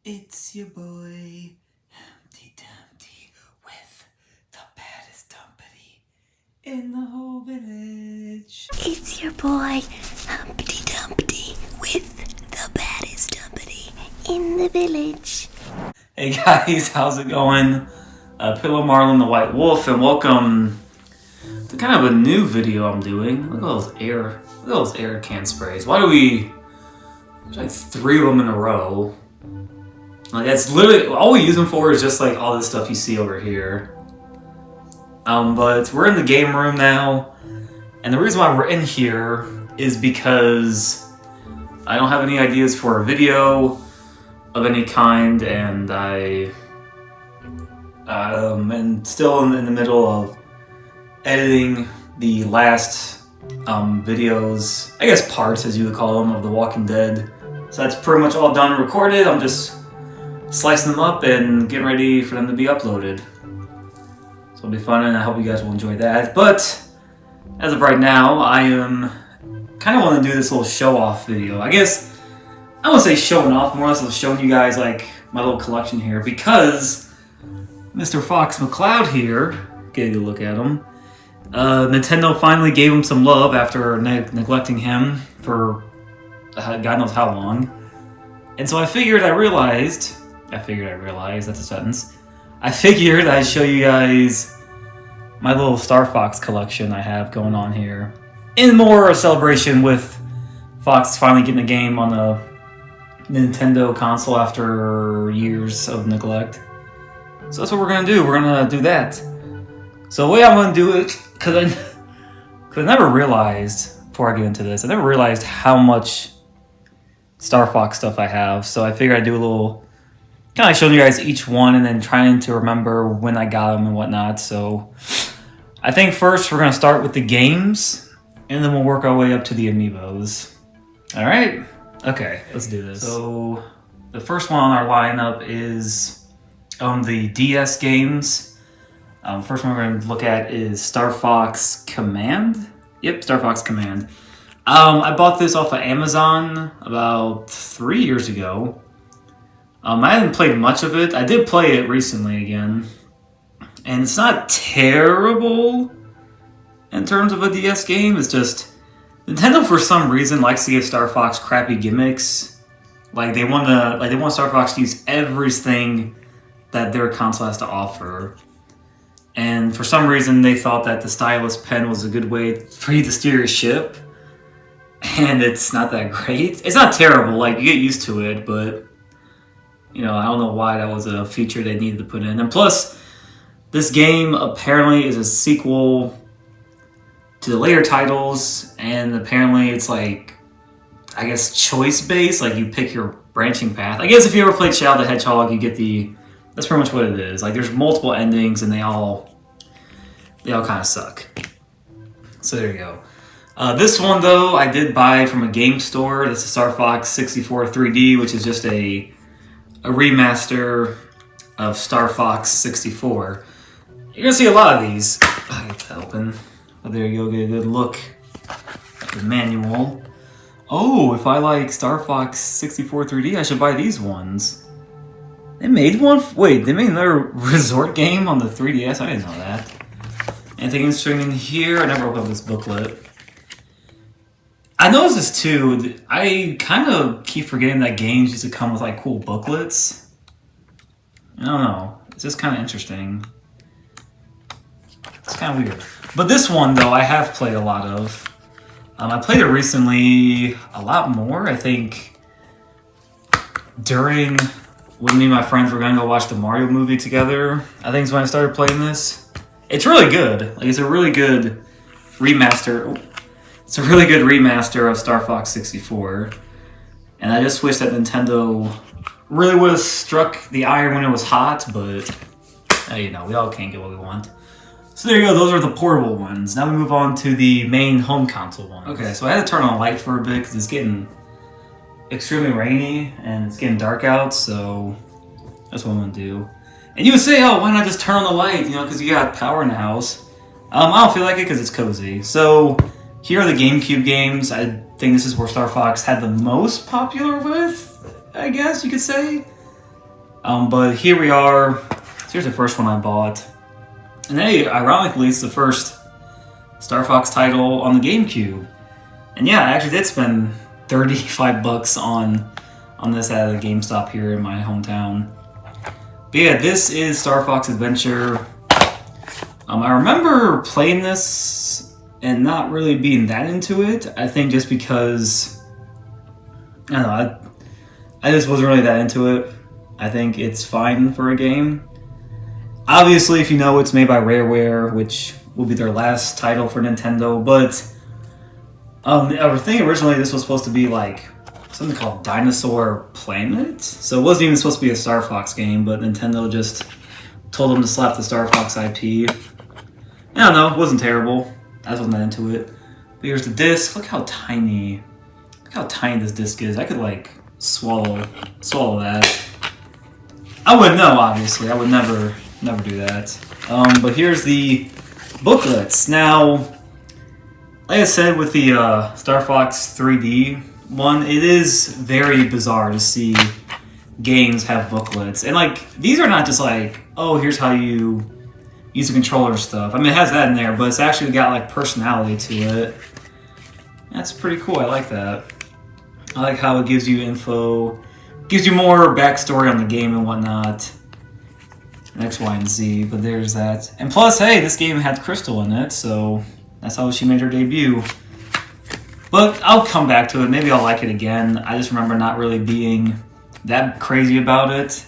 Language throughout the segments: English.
It's your boy, Humpty Dumpty, with the baddest dumpity in the whole village. It's your boy, Humpty Dumpty, with the baddest dumpty in the village. Hey guys, how's it going? Pillow Marlin the White Wolf, and welcome to kind of a new video I'm doing. Look at those air can sprays. Why do we... There's like 3 of them in a row. Like, that's literally all we use them for is just like all this stuff you see over here. But we're in the game room now, and the reason why we're in here is because I don't have any ideas for a video of any kind, and I am still in the middle of editing the last videos, I guess parts as you would call them, of The Walking Dead. So that's pretty much all done and recorded. I'm just slicing them up and getting ready for them to be uploaded. So it'll be fun, and I hope you guys will enjoy that. But as of right now, I am kind of want to do this little show-off video. I guess I won't say showing off, more or less showing you guys like my little collection here, because Mr. Fox McCloud here, get a good look at him. Nintendo finally gave him some love after neglecting him for God knows how long. And so I realized, that's a sentence. I figured I'd show you guys my little Star Fox collection I have going on here. In more a celebration with Fox finally getting a game on a Nintendo console after years of neglect. So that's what we're gonna do. We're gonna do that. So the way I'm gonna do it, because I never realized, before I get into this, I never realized how much Star Fox stuff I have. So I figured I'd do a little, kind of showing you guys each one and then trying to remember when I got them and whatnot. So I think first we're gonna start with the games, and then we'll work our way up to the amiibos. All right? Okay, let's do this. So the first one on our lineup is the DS games. First one we're going to look at is Star Fox Command. Yep, Star Fox Command. I bought this off of Amazon about 3 years ago. I hadn't played much of it. I did play it recently again. And it's not terrible in terms of a DS game. It's just Nintendo for some reason likes to give Star Fox crappy gimmicks. Like they want Star Fox to use everything that their console has to offer. And for some reason they thought that the stylus pen was a good way for you to steer your ship. And it's not that great. It's not terrible, like you get used to it, but I don't know why that was a feature they needed to put in. And plus, this game apparently is a sequel to the later titles, and apparently it's like, I guess, choice-based, like you pick your branching path. I guess if you ever played Shadow the Hedgehog, you get that's pretty much what it is. Like there's multiple endings and they all kind of suck. So there you go. This one though, I did buy from a game store. This is Star Fox 64 3D, which is just a remaster of Star Fox 64. You're gonna see a lot of these. I get that open. Oh, there you go, get a good look at the manual. Oh, if I like Star Fox 64 3D, I should buy these ones. They made one? Wait, they made another resort game on the 3DS? I didn't know that. Anything interesting in here? I never opened up this booklet. I noticed this too. I kind of keep forgetting that games used to come with like cool booklets. I don't know. It's just kind of interesting. It's kind of weird. But this one though, I have played a lot of. I played it recently a lot more. I think during when me and my friends were going to go watch the Mario movie together, I think is when I started playing this. It's really good. Like it's a really good remaster. It's a really good remaster of Star Fox 64. And I just wish that Nintendo really would have struck the iron when it was hot, but we all can't get what we want. So there you go, those are the portable ones. Now we move on to the main home console ones. Okay, so I had to turn on the light for a bit because it's getting extremely rainy and it's getting dark out, so that's what I'm gonna do. And you would say, oh, why not just turn on the light, because you got power in the house. I don't feel like it because it's cozy. So here are the GameCube games. I think this is where Star Fox had the most popular with, I guess you could say. But here we are. Here's the first one I bought. And hey, ironically, it's the first Star Fox title on the GameCube. And yeah, I actually did spend $35 on this at a GameStop here in my hometown. But yeah, this is Star Fox Adventure. I remember playing this and not really being that into it. I think just because, I don't know, I just wasn't really that into it. I think it's fine for a game. Obviously, if you know, it's made by Rareware, which will be their last title for Nintendo, but I think originally this was supposed to be like something called Dinosaur Planet. So it wasn't even supposed to be a Star Fox game, but Nintendo just told them to slap the Star Fox IP. I don't know, it wasn't terrible. I just wasn't that into it. But here's the disc. Look how tiny this disc is. I could like swallow that. I wouldn't know, obviously. I would never do that. But here's the booklets. Now, like I said with the Star Fox 3D one, it is very bizarre to see games have booklets. And like, these are not just like, oh, here's how you use the controller stuff. I mean, it has that in there, but it's actually got like personality to it. That's pretty cool. I like that. I like how it gives you info, gives you more backstory on the game and whatnot. X, Y, and Z, but there's that. And plus, hey, this game had Crystal in it, so that's how she made her debut. But I'll come back to it. Maybe I'll like it again. I just remember not really being that crazy about it.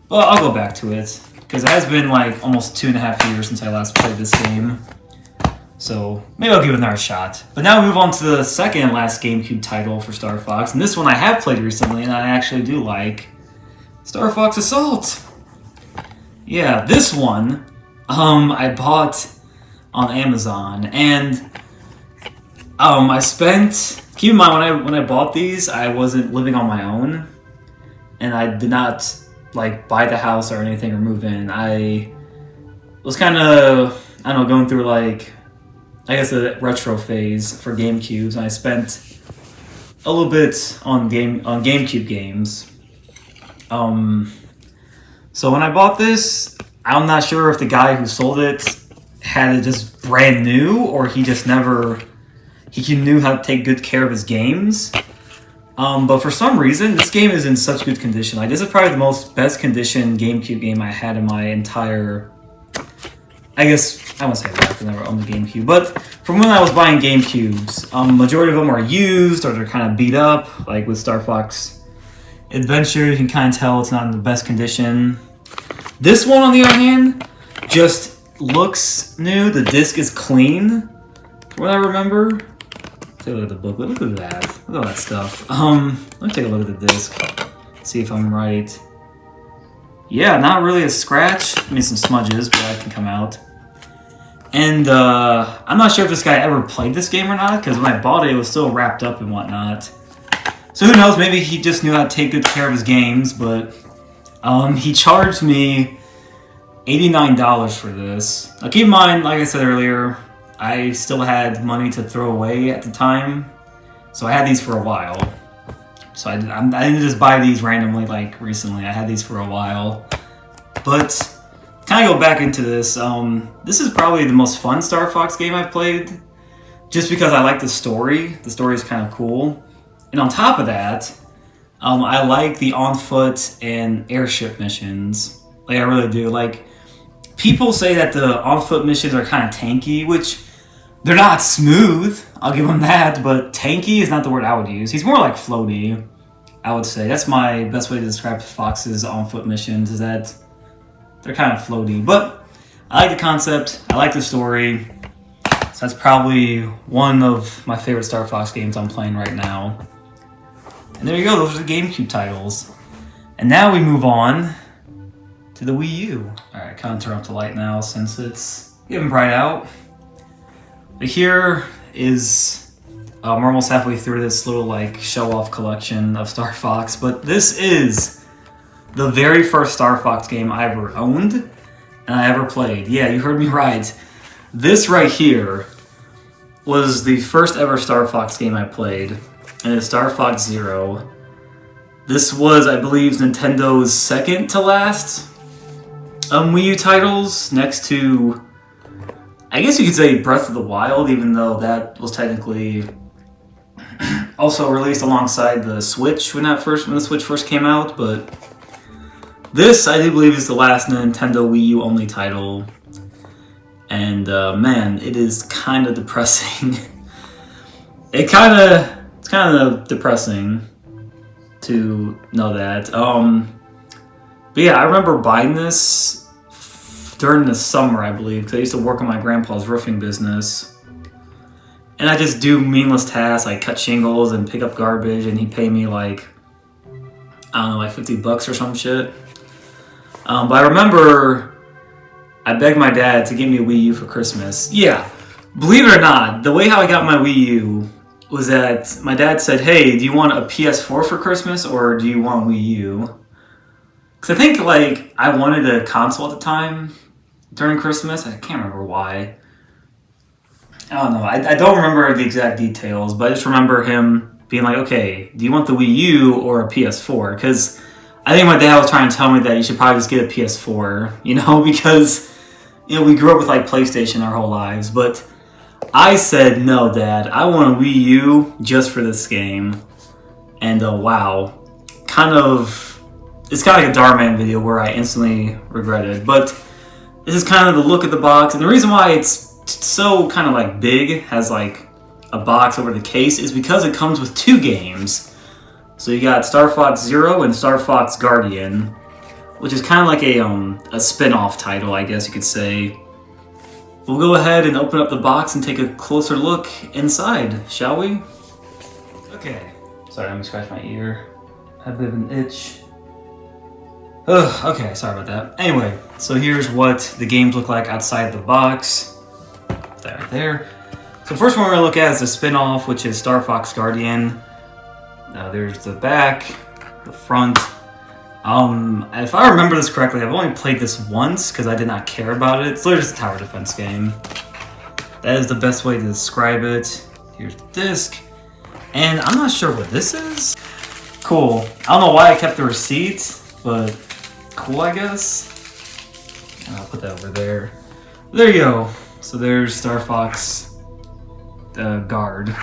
But I'll go back to it, because it has been like almost 2.5 years since I last played this game. So maybe I'll give it another shot. But now we move on to the second and last GameCube title for Star Fox. And this one I have played recently, and I actually do like. Star Fox Assault! Yeah, this one I bought on Amazon, and I spent. Keep in mind when I bought these, I wasn't living on my own, and I did not like buy the house or anything or move in. I was kind of, I don't know, going through like, I guess, a retro phase for GameCubes, and I spent a little bit on GameCube games. So when I bought this, I'm not sure if the guy who sold it had it just brand new, or he just he knew how to take good care of his games. But for some reason, this game is in such good condition. Like, this is probably the best conditioned GameCube game I had in my entire, I guess, I won't say that, I never owned the GameCube, but from when I was buying GameCubes, majority of them are used, or they're kind of beat up, like with Star Fox Adventure, you can kind of tell it's not in the best condition. This one, on the other hand, just looks new. The disc is clean, from what I remember. Take a look at the booklet. Look at that. Look at all that stuff. Let me take a look at the disc. See if I'm right. Yeah, not really a scratch. I mean, some smudges, but that can come out. And I'm not sure if this guy ever played this game or not, because when I bought it, it was still wrapped up and whatnot. So who knows, maybe he just knew how to take good care of his games, but he charged me $89 for this. Now keep in mind, like I said earlier, I still had money to throw away at the time, so I had these for a while. So I didn't just buy these randomly like recently, I had these for a while. But, kind of go back into this, this is probably the most fun Star Fox game I've played, just because I like the story. The story is kind of cool. And on top of that, I like the on-foot and airship missions. Like, I really do. Like, people say that the on-foot missions are kind of tanky, which they're not smooth. I'll give them that, but tanky is not the word I would use. He's more like floaty, I would say. That's my best way to describe Fox's on-foot missions, is that they're kind of floaty. But I like the concept. I like the story. So that's probably one of my favorite Star Fox games I'm playing right now. And there you go, those are the GameCube titles. And now we move on to the Wii U. Alright, kind of turn off the light now since it's getting bright out. But here is, we're almost halfway through this little like show-off collection of Star Fox, but this is the very first Star Fox game I ever owned and I ever played. Yeah, you heard me right. This right here was the first ever Star Fox game I played, and it's Star Fox Zero. This was, I believe, Nintendo's second to last Wii U titles, next to, I guess you could say, Breath of the Wild, even though that was technically also released alongside the Switch when the Switch first came out. But this, I do believe, is the last Nintendo Wii U only title, and man, it is kind of depressing. It's kind of depressing to know that. But yeah, I remember buying this during the summer, I believe, because I used to work on my grandpa's roofing business. And I just do meaningless tasks like cut shingles and pick up garbage, and he'd pay me like, I don't know, like $50 or some shit. But I remember I begged my dad to get me a Wii U for Christmas. Yeah, believe it or not, the way how I got my Wii U was that my dad said, "Hey, do you want a PS4 for Christmas or do you want Wii U?" Because I think like I wanted a console at the time during Christmas. I can't remember why. I don't know. I don't remember the exact details, but I just remember him being like, "Okay, do you want the Wii U or a PS4?" Because I think my dad was trying to tell me that you should probably just get a PS4, because we grew up with like PlayStation our whole lives, but I said, "No, Dad, I want a Wii U just for this game." And wow, it's kind of like a Darman video where I instantly regretted. But this is kind of the look of the box, and the reason why it's so kind of like big, has like a box over the case, is because it comes with 2 games. So you got Star Fox Zero and Star Fox Guardian, which is kind of like a spin-off title, I guess you could say. We'll go ahead and open up the box and take a closer look inside, shall we? Okay. Sorry, let me scratch my ear. I have a bit of an itch. Ugh, okay, sorry about that. Anyway, so here's what the games look like outside the box. That right there. So first one we're going to look at is the spin-off, which is Star Fox Guardian. There's the back, the front. If I remember this correctly, I've only played this once because I did not care about it. It's literally just a tower defense game. That is the best way to describe it. Here's the disc. And I'm not sure what this is. Cool. I don't know why I kept the receipt, but cool, I guess. I'll put that over there. There you go. So there's Star Fox Guard.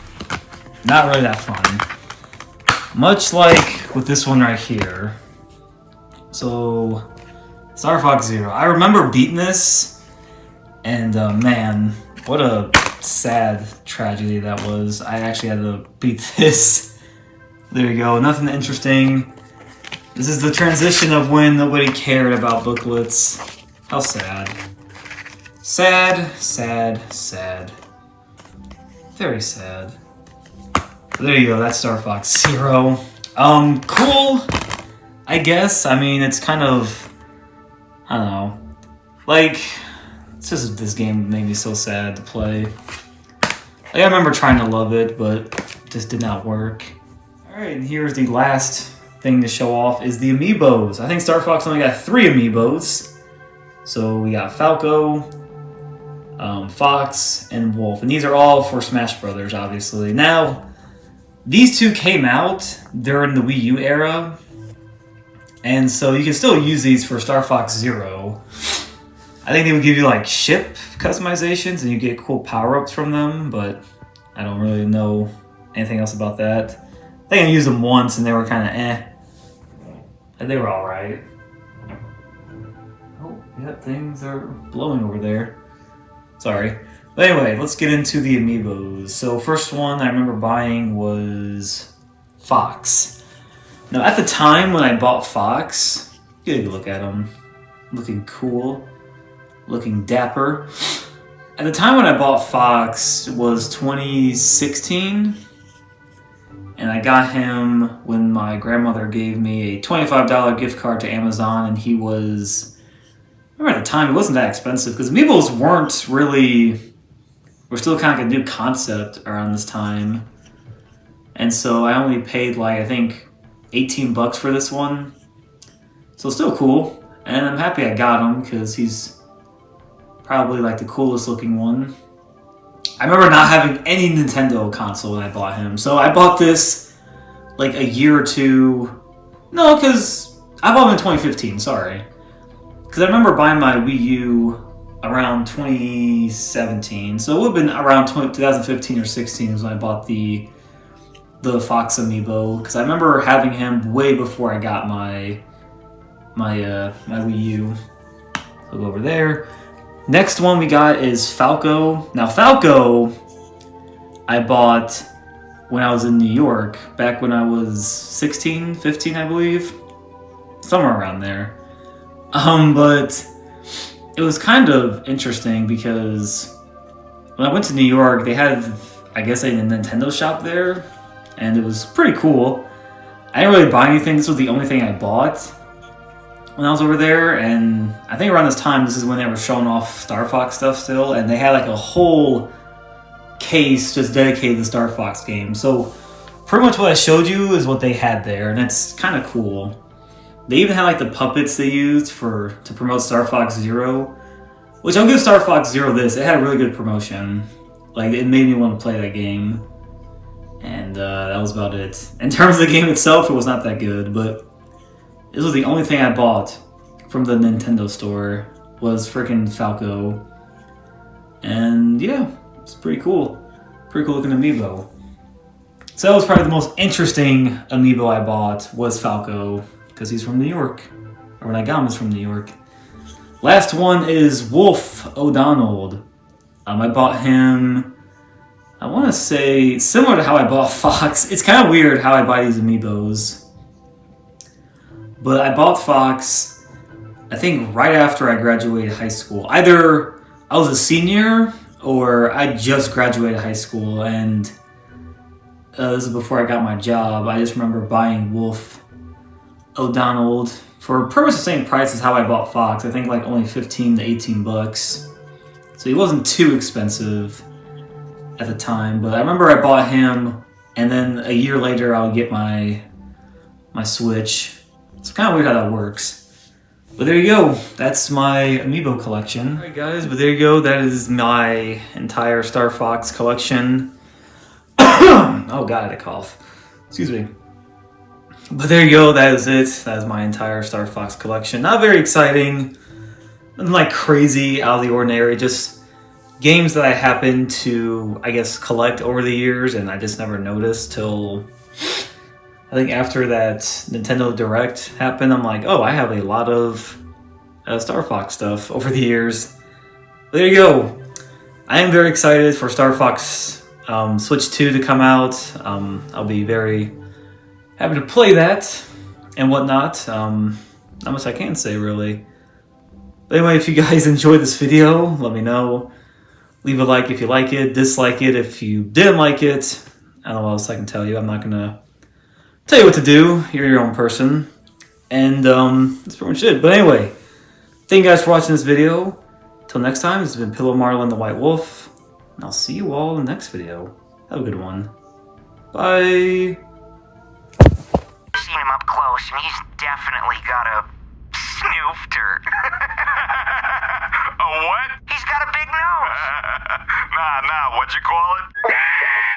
Not really that fun. Much like with this one right here. So, Star Fox Zero. I remember beating this, and man, what a sad tragedy that was. I actually had to beat this. There you go, nothing interesting. This is the transition of when nobody cared about booklets. How sad. Sad, sad, sad. Very sad. There you go, that's Star Fox Zero. Cool, I guess. I mean, it's kind of, I don't know. Like, it's just this game made me so sad to play. Like, I remember trying to love it, but it just did not work. Alright, and here's the last thing to show off is the amiibos. I think Star Fox only got 3 amiibos. So we got Falco, Fox, and Wolf. And these are all for Smash Brothers, obviously. Now, these 2 came out during the Wii U era. And so you can still use these for Star Fox Zero. I think they would give you like ship customizations and you get cool power-ups from them, but I don't really know anything else about that. I think I used them once and they were kind of eh. And they were alright. Oh, yeah, things are blowing over there. Sorry. But anyway, let's get into the amiibos. So first one I remember buying was Fox. Now, at the time when I bought Fox, get a good look at him. Looking cool. Looking dapper. At the time when I bought Fox, it was 2016. And I got him when my grandmother gave me a $25 gift card to Amazon. And he was, I remember at the time, it wasn't that expensive. Because amiibos weren't really, were still kind of like a new concept around this time. And so I only paid like, I think, $18 for this one. So still cool. And I'm happy I got him because he's probably like the coolest looking one. I remember not having any Nintendo console when I bought him. So I bought this like a year or two No, because I bought them in 2015, sorry. Because I remember buying my Wii U around 2017, so it would have been around 2015 or 16 was when I bought the Fox amiibo. Because I remember having him way before I got my Wii U. I'll go over there. Next one we got is Falco. Now Falco, I bought when I was in New York, back when I was 16, 15, I believe, somewhere around there. But it was kind of interesting because when I went to New York, they had, I guess, a Nintendo shop there, and it was pretty cool. I didn't really buy anything. This was the only thing I bought when I was over there, and I think around this time, this is when they were showing off Star Fox stuff still, and they had like a whole case just dedicated to the Star Fox game. So pretty much what I showed you is what they had there, and it's kind of cool. They even had like the puppets they used to promote Star Fox Zero, which I'll give Star Fox Zero this. It had a really good promotion. Like, it made me want to play that game, and that was about it. In terms of the game itself, it was not that good, but this was the only thing I bought from the Nintendo store was freaking Falco. And yeah, it's pretty cool. Pretty cool looking amiibo. So that was probably the most interesting amiibo I bought was Falco, because he's from New York. Or when I got him, he's from New York. Last one is Wolf O'Donnell. I bought him, I want to say, similar to how I bought Fox. It's kind of weird how I buy these amiibos. But I bought Fox, I think, right after I graduated high school. Either I was a senior or I just graduated high school, and this is before I got my job. I just remember buying Wolf O'Donnell for pretty much the same price as how I bought Fox. I think like only 15 to 18 bucks. So he wasn't too expensive at the time, but I remember I bought him, and then a year later I would get my Switch. It's kind of weird how that works. But there you go. That's my amiibo collection. Alright guys, but there you go. That is my entire Star Fox collection. Oh god, I had a cough. Excuse me. But there you go. That is it. That is my entire Star Fox collection. Not very exciting. Nothing like crazy, out of the ordinary. Just games that I happen to, I guess, collect over the years, and I just never noticed till I think after that Nintendo Direct happened. I'm like, oh, I have a lot of Star Fox stuff over the years. But there you go. I am very excited for Star Fox Switch 2 to come out. I'll be very happy to play that and whatnot. Not much I can say, really. But anyway, if you guys enjoyed this video, let me know. Leave a like if you like it, dislike it if you didn't like it. I don't know what else I can tell you. I'm not gonna tell you what to do. You're your own person. And that's pretty much it. But anyway, thank you guys for watching this video. Till next time, this has been Pillow Marlin the White Wolf. And I'll see you all in the next video. Have a good one. Bye. Seen him up close, and he's definitely got a snoofter. A what? He's got a big nose. Nah, what'd you call it?